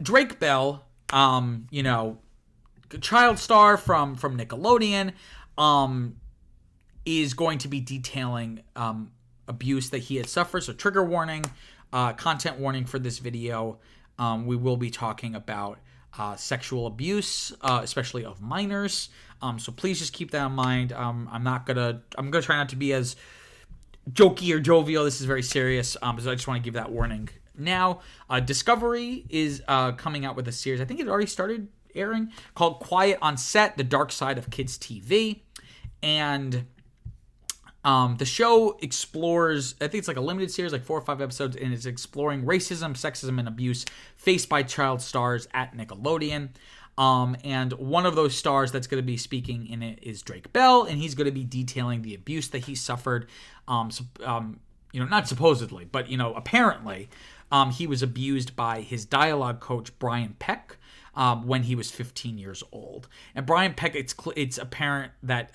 Drake Bell, child star from Nickelodeon, is going to be detailing abuse that he had suffered. So trigger warning, content warning for this video. We will be talking about sexual abuse, especially of minors. So please just keep that in mind. I'm gonna try not to be as jokey or jovial. This is very serious. So I just want to give that warning. Now, Discovery is coming out with a series. I think it already started airing, called Quiet on Set: The Dark Side of Kids TV. And the show explores, I think it's like a limited series, like 4 or 5 episodes, and it's exploring racism, sexism, and abuse faced by child stars at Nickelodeon. And one of those stars that's going to be speaking in it is Drake Bell, and he's going to be detailing the abuse that he suffered. Not supposedly, but apparently, he was abused by his dialogue coach Brian Peck when he was 15 years old. And Brian Peck, it's apparent that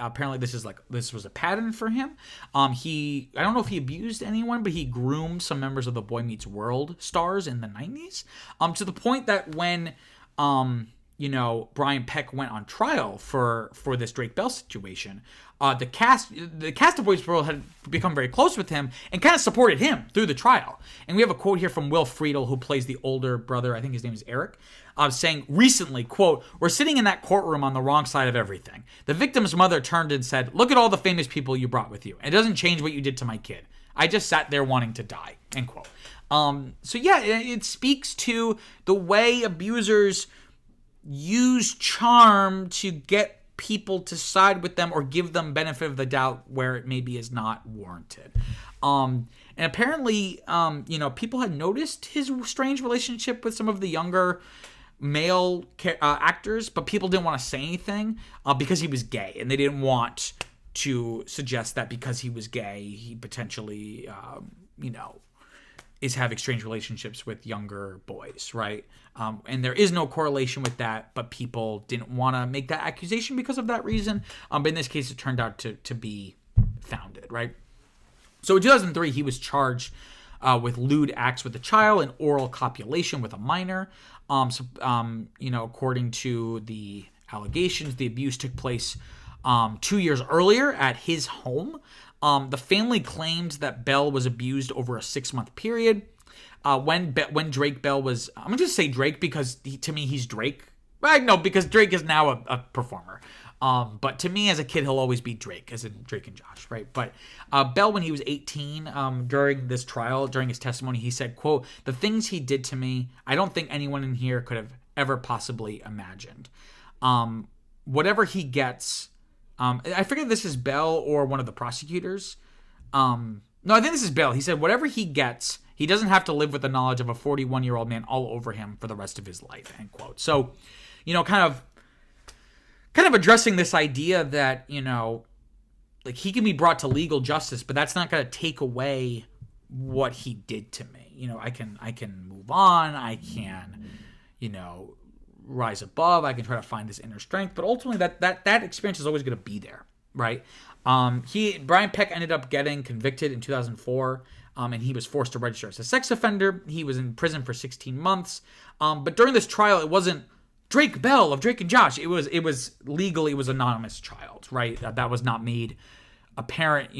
this was a pattern for him. I don't know if he abused anyone, but he groomed some members of the Boy Meets World stars in the 90s. To the point that when Brian Peck went on trial for this Drake Bell situation, the cast of Boy Meets World had become very close with him and kind of supported him through the trial. And we have a quote here from Will Friedle, who plays the older brother. I think his name is Eric. Saying recently, quote, "We're sitting in that courtroom on the wrong side of everything. The victim's mother turned and said, 'Look at all the famous people you brought with you. It doesn't change what you did to my kid. I just sat there wanting to die,' end quote." So yeah, it speaks to the way abusers use charm to get people to side with them or give them benefit of the doubt where it maybe is not warranted. And apparently, people had noticed his strange relationship with some of the younger male actors, but people didn't want to say anything because he was gay, and they didn't want to suggest that because he was gay, he potentially, is having strange relationships with younger boys, right? And there is no correlation with that, but people didn't want to make that accusation because of that reason. But in this case, it turned out to be founded, right? So in 2003, he was charged with lewd acts with a child and oral copulation with a minor. According to the allegations, the abuse took place 2 years earlier at his home. The family claims that Bell was abused over a 6-month period. When Drake Bell was, I'm going to just say Drake because to me he's Drake. No, because Drake is now a performer. But to me as a kid, he'll always be Drake, as in Drake and Josh, right? But Bell, when he was 18, during this trial, during his testimony, he said, quote, "The things he did to me, I don't think anyone in here could have ever possibly imagined. Whatever he gets," I forget if this is Bell or one of the prosecutors. No, I think this is Bell. He said, "Whatever he gets, he doesn't have to live with the knowledge of a 41-year-old man all over him for the rest of his life," end quote. So, kind of addressing this idea that, he can be brought to legal justice, but that's not going to take away what he did to me. I can move on. I can, rise above. I can try to find this inner strength, but ultimately that experience is always going to be there, right? Brian Peck ended up getting convicted in 2004, and he was forced to register as a sex offender. He was in prison for 16 months. But during this trial, it wasn't Drake Bell of Drake and Josh. It was legally, it was anonymous child, right? That was not made apparent,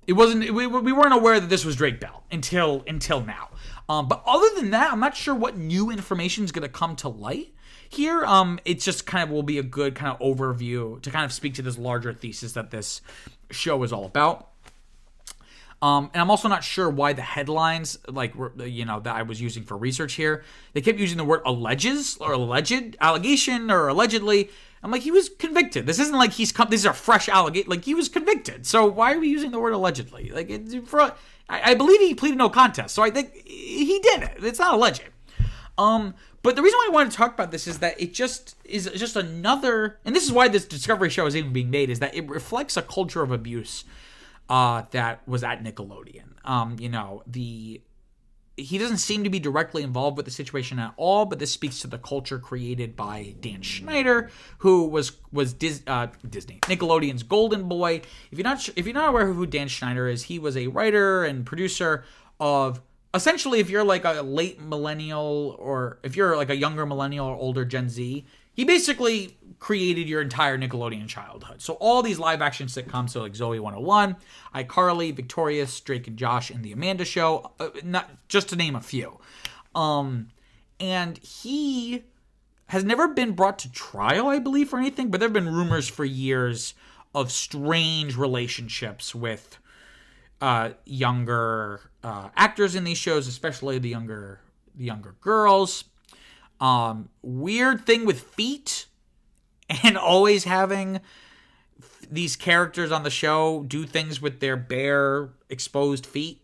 it wasn't, we weren't aware that this was Drake Bell until now. But other than that, I'm not sure what new information is going to come to light here. It just kind of will be a good kind of overview to kind of speak to this larger thesis that this show is all about. And I'm also not sure why the headlines, that I was using for research here, they kept using the word alleges or alleged allegation or allegedly. I'm like, he was convicted. This isn't like these are fresh allegations. Like, he was convicted. So why are we using the word allegedly? I believe he pleaded no contest. So I think he did it. It's not alleged. But the reason why I wanted to talk about this is that it just is just another, and this is why this Discovery show is even being made, is that it reflects a culture of abuse that was at Nickelodeon. He doesn't seem to be directly involved with the situation at all, but this speaks to the culture created by Dan Schneider, who was Disney Nickelodeon's golden boy. If you're not aware of who Dan Schneider is, he was a writer and producer of essentially, if you're like a late millennial, or if you're like a younger millennial or older Gen Z, he basically created your entire Nickelodeon childhood. So all these live action sitcoms, so like Zoe 101, iCarly, Victorious, Drake and Josh, and The Amanda Show, not just to name a few. And he has never been brought to trial, I believe, for anything, but there have been rumors for years of strange relationships with younger actors in these shows, especially the younger girls. Weird thing with feet, and always having these characters on the show do things with their bare, exposed feet.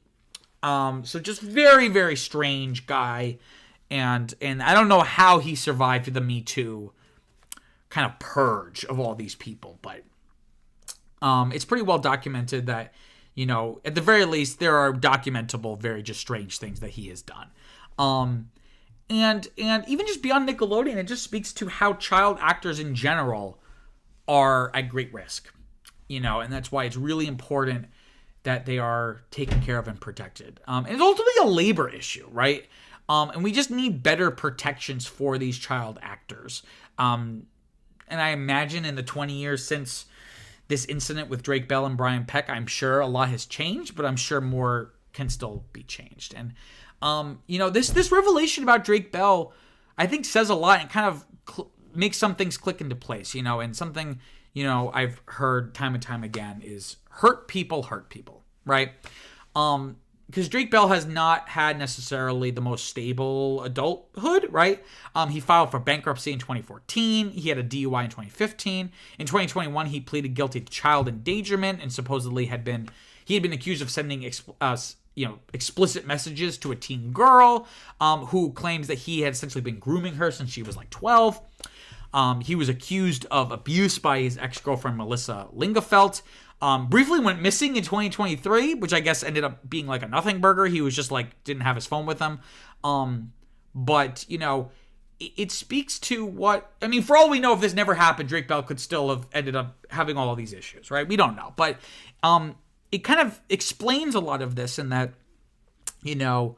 So just very, very strange guy. And I don't know how he survived the Me Too kind of purge of all these people, but it's pretty well documented that, you know, at the very least, there are documentable, very just strange things that he has done. And even just beyond Nickelodeon, it just speaks to how child actors in general are at great risk, you know, and that's why it's really important that they are taken care of and protected. And it's ultimately a labor issue, right? And we just need better protections for these child actors. And I imagine in the 20 years since this incident with Drake Bell and Brian Peck, I'm sure a lot has changed, but I'm sure more can still be changed. And, you know, this revelation about Drake Bell, I think says a lot and kind of makes some things click into place, you know, and something, you know, I've heard time and time again is hurt people, right? Because Drake Bell has not had necessarily the most stable adulthood, right? He filed for bankruptcy in 2014. He had a DUI in 2015. In 2021, he pleaded guilty to child endangerment and supposedly he had been accused of sending explicit messages to a teen girl who claims that he had essentially been grooming her since she was like 12. He was accused of abuse by his ex-girlfriend Melissa Lingafelt. Briefly went missing in 2023, which I guess ended up being like a nothing burger. He was just like, didn't have his phone with him. But, you know, it speaks to what, I mean, for all we know, if this never happened, Drake Bell could still have ended up having all of these issues, right? We don't know. But it kind of explains a lot of this in that, you know,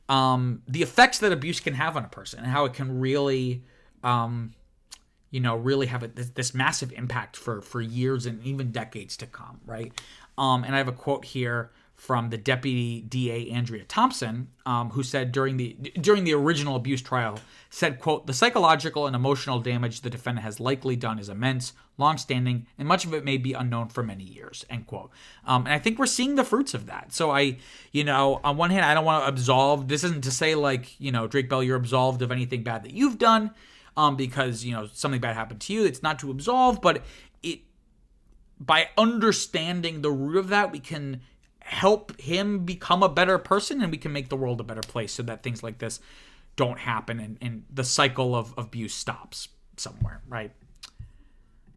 the effects that abuse can have on a person and how it can really, you know, really have this massive impact for years and even decades to come, right? And I have a quote here from the Deputy DA Andrea Thompson, who said during the original abuse trial, said, quote, "The psychological and emotional damage the defendant has likely done is immense, long-standing, and much of it may be unknown for many years," end quote. And I think we're seeing the fruits of that. So you know, on one hand, I don't want to absolve. This isn't to say like, you know, Drake Bell, you're absolved of anything bad that you've done. Because, you know, something bad happened to you. It's not to absolve, but by understanding the root of that, we can help him become a better person and we can make the world a better place so that things like this don't happen and the cycle of abuse stops somewhere, right?